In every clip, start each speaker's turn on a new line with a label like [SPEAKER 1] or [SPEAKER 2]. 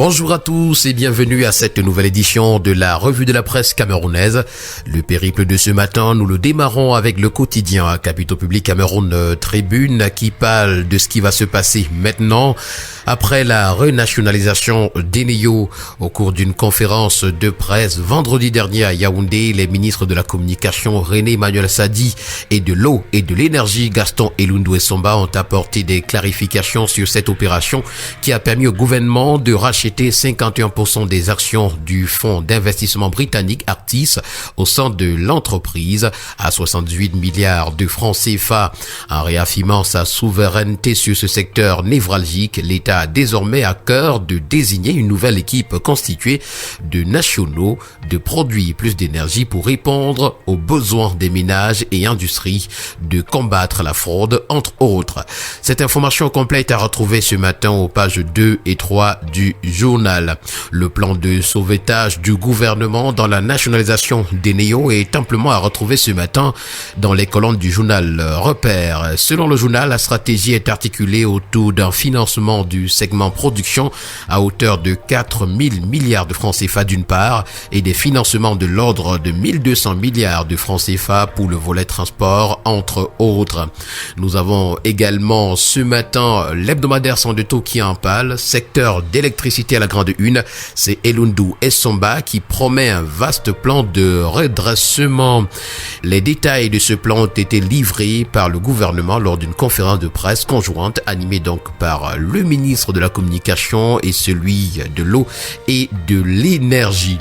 [SPEAKER 1] Bonjour à tous et bienvenue à cette nouvelle édition de la revue de la presse camerounaise. Le périple de ce matin, nous le démarrons avec le quotidien Capitaux Public Cameroun Tribune qui parle de ce qui va se passer maintenant après la renationalisation d'Eneo. Au cours d'une conférence de presse vendredi dernier à Yaoundé, les ministres de la communication René Emmanuel Sadi et de l'eau et de l'énergie Gaston Elundou Essomba ont apporté des clarifications sur cette opération qui a permis au gouvernement de racheter 51% des actions du fonds d'investissement britannique Artis au sein de l'entreprise à 78 milliards de francs CFA. En réaffirmant sa souveraineté sur ce secteur névralgique, l'État a désormais à cœur de désigner une nouvelle équipe constituée de nationaux de produire plus d'énergie pour répondre aux besoins des ménages et industries, de combattre la fraude, entre autres. Cette information complète à retrouver ce matin aux pages 2 et 3 du journal. Le plan de sauvetage du gouvernement dans la nationalisation d'Eneo est amplement à retrouver ce matin dans les colonnes du journal Repère. Selon le journal, la stratégie est articulée autour d'un financement du segment production à hauteur de 4 000 milliards de francs CFA d'une part et des financements de l'ordre de 1200 milliards de francs CFA pour le volet transport, entre autres. Nous avons également ce matin l'hebdomadaire Sandeto qui en parle, secteur d'électricité à la grande une, c'est Elundou Essomba qui promet un vaste plan de redressement. Les détails de ce plan ont été livrés par le gouvernement lors d'une conférence de presse conjointe animée donc par le ministre de la Communication et celui de l'eau et de l'énergie.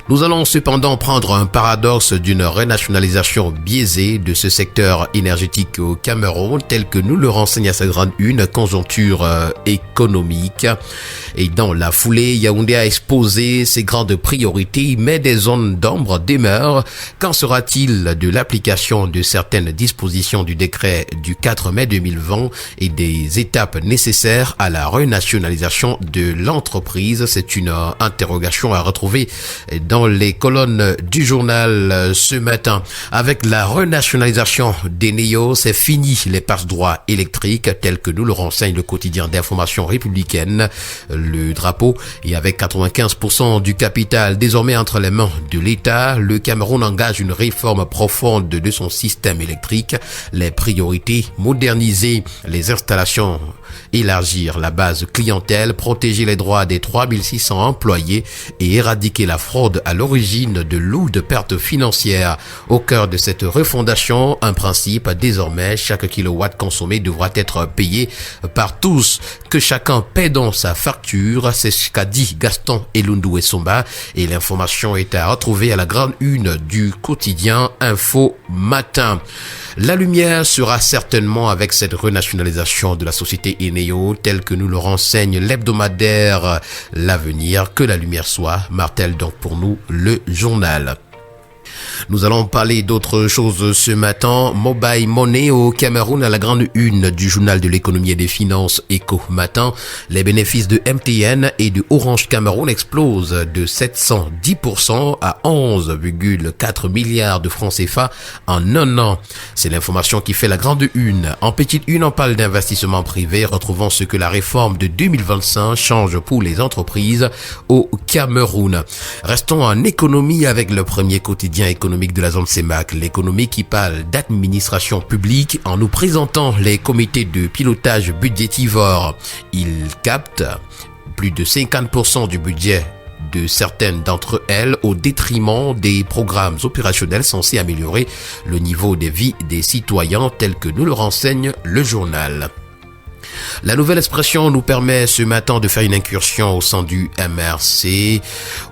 [SPEAKER 1] Nous allons cependant prendre un paradoxe d'une renationalisation biaisée de ce secteur énergétique au Cameroun, tel que nous le renseigne à sa grande une conjoncture économique. Et dans la foulée, Yaoundé a exposé ses grandes priorités, mais des zones d'ombre demeurent. Qu'en sera-t-il de l'application de certaines dispositions du décret du 4 mai 2020 et des étapes nécessaires à la renationalisation de l'entreprise? C'est une interrogation à retrouver dans les colonnes du journal ce matin. Avec la renationalisation d'Eneo, c'est fini les passe-droits électriques tels que nous le renseigne le quotidien d'information républicaine, le drapeau. Et avec 95% du capital désormais entre les mains de l'État, le Cameroun engage une réforme profonde de son système électrique. Les priorités: moderniser les installations, élargir la base clientèle, protéger les droits des 3600 employés et éradiquer la fraude à l'origine de lourdes pertes financières. Au cœur de cette refondation, un principe: désormais, chaque kilowatt consommé devra être payé par tous. Que chacun paie donc sa facture, c'est ce qu'a dit Gaston Elundou Essomba, et l'information est à retrouver à la grande une du quotidien Info Matin. La lumière sera certainement avec cette renationalisation de la société Eneo, telle que nous le renseigne l'hebdomadaire L'Avenir. Que la lumière soit, martèle donc pour nous le journal. Nous allons parler d'autre chose ce matin. Mobile Money au Cameroun à la grande une du journal de l'économie et des finances Eco Matin. Les bénéfices de MTN et de Orange Cameroun explosent de 710% à 11,4 milliards de francs CFA en un an. C'est l'information qui fait la grande une. En petite une, on parle d'investissement privé, retrouvant ce que la réforme de 2025 change pour les entreprises au Cameroun. Restons en économie avec le premier quotidien économique de la zone CEMAC, l'économie qui parle d'administration publique en nous présentant les comités de pilotage budgétivore. Ils captent plus de 50% du budget de certaines d'entre elles au détriment des programmes opérationnels censés améliorer le niveau de vie des citoyens tel que nous le renseigne le journal. La nouvelle expression nous permet ce matin de faire une incursion au sein du MRC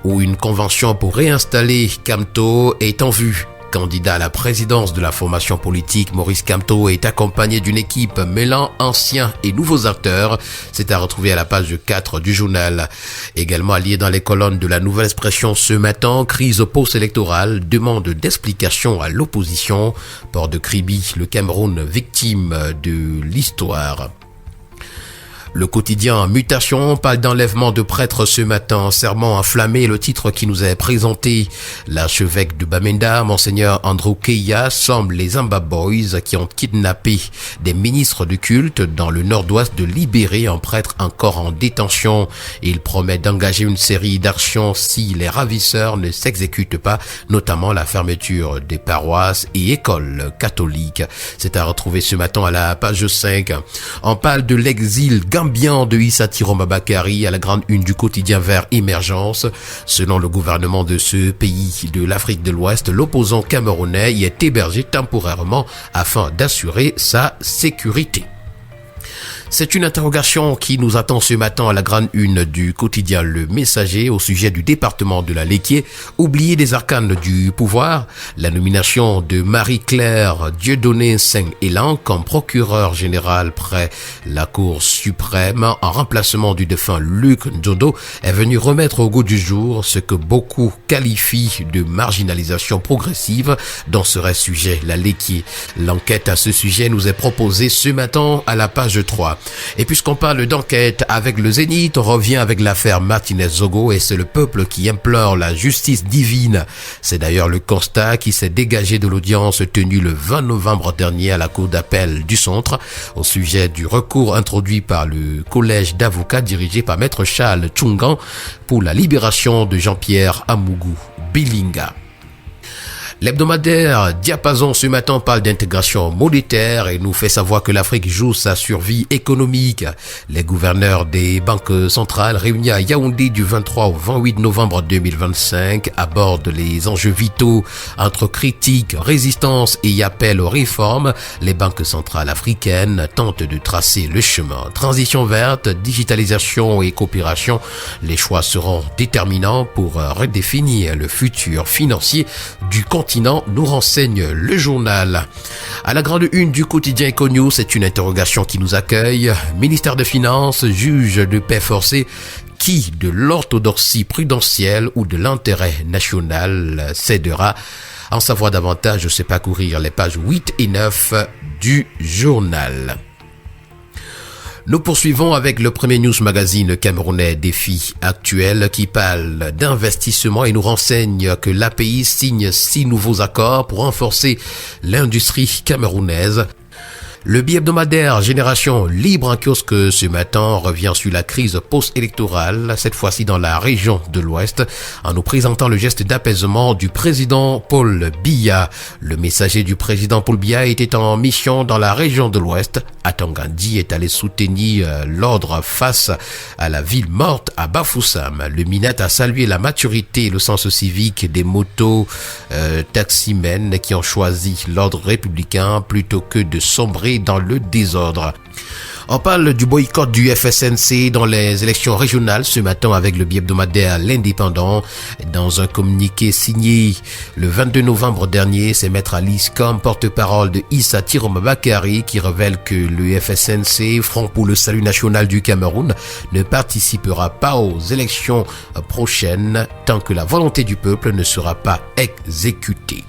[SPEAKER 1] où une convention pour réinstaller Kamto est en vue. Candidat à la présidence de la formation politique, Maurice Kamto est accompagné d'une équipe mêlant anciens et nouveaux acteurs. C'est à retrouver à la page 4 du journal. Également allié dans les colonnes de la nouvelle expression ce matin, crise post-électorale, demande d'explication à l'opposition. Port de Kribi, le Cameroun victime de l'histoire. Le quotidien Mutation parle d'enlèvement de prêtres ce matin, serment enflammé, le titre qui nous est présenté. L'archevêque de Bamenda, Monseigneur Andrew Keya, semble les Amba Boys qui ont kidnappé des ministres du culte dans le nord-ouest de libérer un prêtre encore en détention. Il promet d'engager une série d'actions si les ravisseurs ne s'exécutent pas, notamment la fermeture des paroisses et écoles catholiques. C'est à retrouver ce matin à la page 5. On parle de l'exil gambien de Issa Tiroma Bakari à la grande une du quotidien Vert Émergence. Selon le gouvernement de ce pays de l'Afrique de l'Ouest, l'opposant camerounais y est hébergé temporairement afin d'assurer sa sécurité. C'est une interrogation qui nous attend ce matin à la grande une du quotidien Le Messager au sujet du département de la Léquier, oublié des arcanes du pouvoir, la nomination de Marie-Claire Dieudonné Saint-Élan comme procureur général près la Cour suprême en remplacement du défunt Luc Ndodo est venue remettre au goût du jour ce que beaucoup qualifient de marginalisation progressive dont serait sujet la Léquier. L'enquête à ce sujet nous est proposée ce matin à la page 3. Et puisqu'on parle d'enquête avec le Zénith, on revient avec l'affaire Martinez-Zogo et c'est le peuple qui implore la justice divine. C'est d'ailleurs le constat qui s'est dégagé de l'audience tenue le 20 novembre dernier à la cour d'appel du Centre au sujet du recours introduit par le collège d'avocats dirigé par Maître Charles Tchungan pour la libération de Jean-Pierre Amougou Bilinga. L'hebdomadaire Diapason ce matin parle d'intégration monétaire et nous fait savoir que l'Afrique joue sa survie économique. Les gouverneurs des banques centrales réunis à Yaoundé du 23 au 28 novembre 2025 abordent les enjeux vitaux entre critiques, résistance et appel aux réformes. Les banques centrales africaines tentent de tracer le chemin. Transition verte, digitalisation et coopération, les choix seront déterminants pour redéfinir le futur financier du continent, nous renseigne le journal. À la grande une du quotidien Econews, c'est une interrogation qui nous accueille. Ministère des Finances juge de paix forcée qui de l'orthodoxie prudentielle ou de l'intérêt national cédera. En savoir davantage, c'est parcourir les pages 8 et 9 du journal. Nous poursuivons avec le premier news magazine camerounais Défi Actuel qui parle d'investissement et nous renseigne que l'API signe 6 nouveaux accords pour renforcer l'industrie camerounaise. Le bi-hebdomadaire Génération Libre en kiosque ce matin revient sur la crise post-électorale, cette fois-ci dans la région de l'Ouest, en nous présentant le geste d'apaisement du président Paul Biya. Le messager du président Paul Biya était en mission dans la région de l'Ouest. Atangandi est allé soutenir l'ordre face à la ville morte à Bafoussam. Le Minet a salué la maturité et le sens civique des taximens qui ont choisi l'ordre républicain plutôt que de sombrer dans le désordre. On parle du boycott du FSNC dans les élections régionales ce matin avec le bi-hebdomadaire L'Indépendant. Dans un communiqué signé le 22 novembre dernier, c'est Maître Alice Kam, porte-parole de Issa Tiroma Bakari, qui révèle que le FSNC, Front pour le Salut National du Cameroun, ne participera pas aux élections prochaines tant que la volonté du peuple ne sera pas exécutée.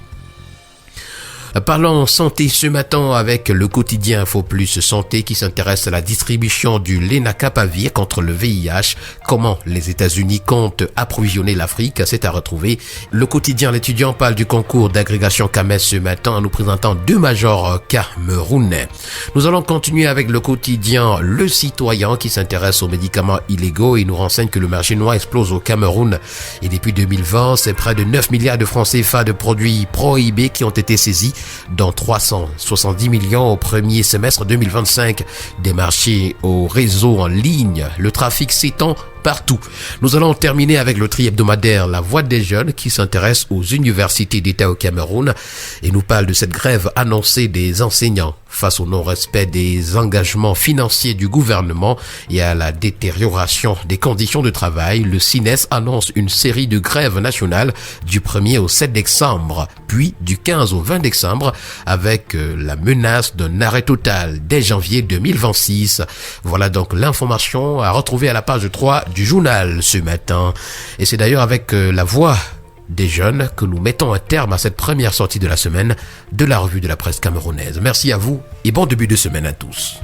[SPEAKER 1] Parlons santé ce matin avec le quotidien Info Plus Santé qui s'intéresse à la distribution du Lenacapavir contre le VIH. Comment les États-Unis comptent approvisionner l'Afrique, c'est à retrouver. Le quotidien L'étudiant parle du concours d'agrégation CAMES ce matin en nous présentant 2 majors camerounais. Nous allons continuer avec le quotidien Le Citoyen qui s'intéresse aux médicaments illégaux et nous renseigne que le marché noir explose au Cameroun. Et depuis 2020, c'est près de 9 milliards de francs CFA de produits prohibés qui ont été saisis, dont 370 millions au premier semestre 2025. Des marchés au réseau en ligne, le trafic s'étend partout. Nous allons terminer avec le tri-hebdomadaire La Voix des Jeunes qui s'intéresse aux universités d'État au Cameroun et nous parle de cette grève annoncée des enseignants face au non-respect des engagements financiers du gouvernement et à la détérioration des conditions de travail. Le CINES annonce une série de grèves nationales du 1er au 7 décembre, puis du 15 au 20 décembre avec la menace d'un arrêt total dès janvier 2026. Voilà donc l'information à retrouver à la page 3 du journal ce matin. Et c'est d'ailleurs avec la voix des jeunes que nous mettons un terme à cette première sortie de la semaine de la revue de la presse camerounaise. Merci à vous et bon début de semaine à tous.